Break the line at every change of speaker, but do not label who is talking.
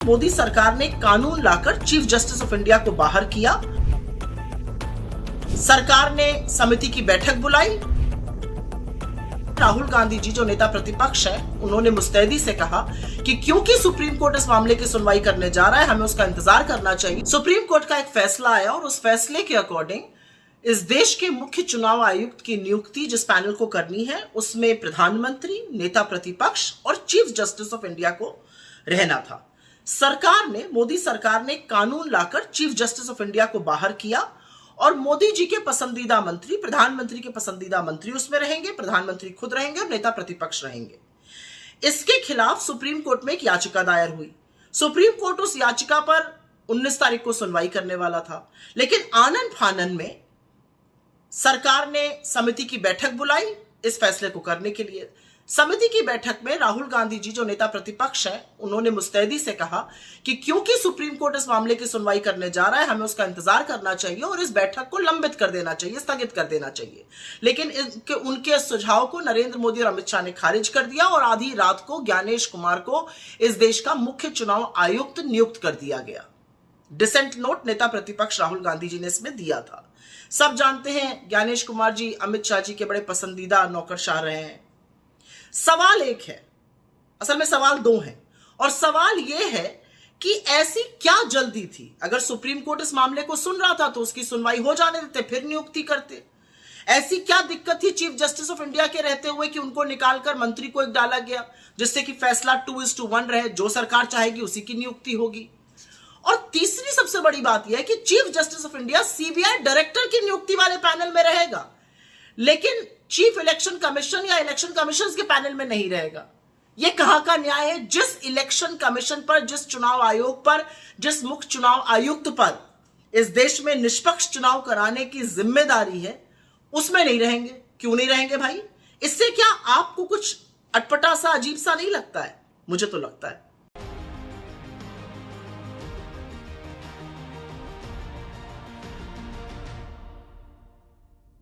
मोदी सरकार ने कानून लाकर चीफ जस्टिस ऑफ इंडिया को बाहर किया। सरकार ने समिति की बैठक बुलाई। राहुल गांधी जी जो नेता प्रतिपक्ष है, उन्होंने मुस्तैदी से कहा कि क्योंकि सुप्रीम कोर्ट इस मामले की सुनवाई करने जा रहा है, हमें उसका इंतजार करना चाहिए। सुप्रीम कोर्ट का एक फैसला आया और उस फैसले के अकॉर्डिंग इस देश के मुख्य चुनाव आयुक्त की नियुक्ति जिस पैनल को करनी है, उसमें प्रधानमंत्री, नेता प्रतिपक्ष और चीफ जस्टिस ऑफ इंडिया को रहना था। मोदी सरकार ने कानून लाकर चीफ जस्टिस ऑफ इंडिया को बाहर किया और मोदी जी के पसंदीदा मंत्री, प्रधानमंत्री के पसंदीदा मंत्री उसमें रहेंगे, प्रधानमंत्री खुद रहेंगे और नेता प्रतिपक्ष रहेंगे। इसके खिलाफ सुप्रीम कोर्ट में एक याचिका दायर हुई। सुप्रीम कोर्ट उस याचिका पर 19 तारीख को सुनवाई करने वाला था, लेकिन आनन फानन में सरकार ने समिति की बैठक बुलाई इस फैसले को करने के लिए। समिति की बैठक में राहुल गांधी जी जो नेता प्रतिपक्ष है, उन्होंने मुस्तैदी से कहा कि क्योंकि सुप्रीम कोर्ट इस मामले की सुनवाई करने जा रहा है, हमें उसका इंतजार करना चाहिए और इस बैठक को लंबित कर देना चाहिए, स्थगित कर देना चाहिए। लेकिन उनके सुझाव को नरेंद्र मोदी और अमित शाह ने खारिज कर दिया और आधी रात को ज्ञानेश कुमार को इस देश का मुख्य चुनाव आयुक्त नियुक्त कर दिया गया। डिसेंट नोट नेता प्रतिपक्ष राहुल गांधी जी ने इसमें दिया था। सब जानते हैं ज्ञानेश कुमार जी अमित शाह जी के बड़े पसंदीदा नौकरशाह रहे हैं। सवाल एक है, असल में सवाल दो हैं, और सवाल यह है कि ऐसी क्या जल्दी थी? अगर सुप्रीम कोर्ट इस मामले को सुन रहा था तो उसकी सुनवाई हो जाने देते, फिर नियुक्ति करते। ऐसी क्या दिक्कत थी चीफ जस्टिस ऑफ इंडिया के रहते हुए कि उनको निकालकर मंत्री को एक डाला गया, जिससे कि फैसला 2:1 रहे, जो सरकार चाहेगी उसी की नियुक्ति होगी। और तीसरी सबसे बड़ी बात यह है कि chief justice of India CBI director की नियुक्ति वाले पैनल में रहेगा, लेकिन चीफ इलेक्शन कमीशन या इलेक्शन कमीशन के पैनल में नहीं रहेगा। यह कहां का न्याय है? जिस इलेक्शन कमीशन पर, जिस चुनाव आयोग पर, जिस मुख्य चुनाव आयुक्त पर इस देश में निष्पक्ष चुनाव कराने की जिम्मेदारी है, उसमें नहीं रहेंगे। क्यों नहीं रहेंगे भाई? इससे क्या आपको कुछ अटपटा सा, अजीब सा नहीं लगता है? मुझे तो लगता है।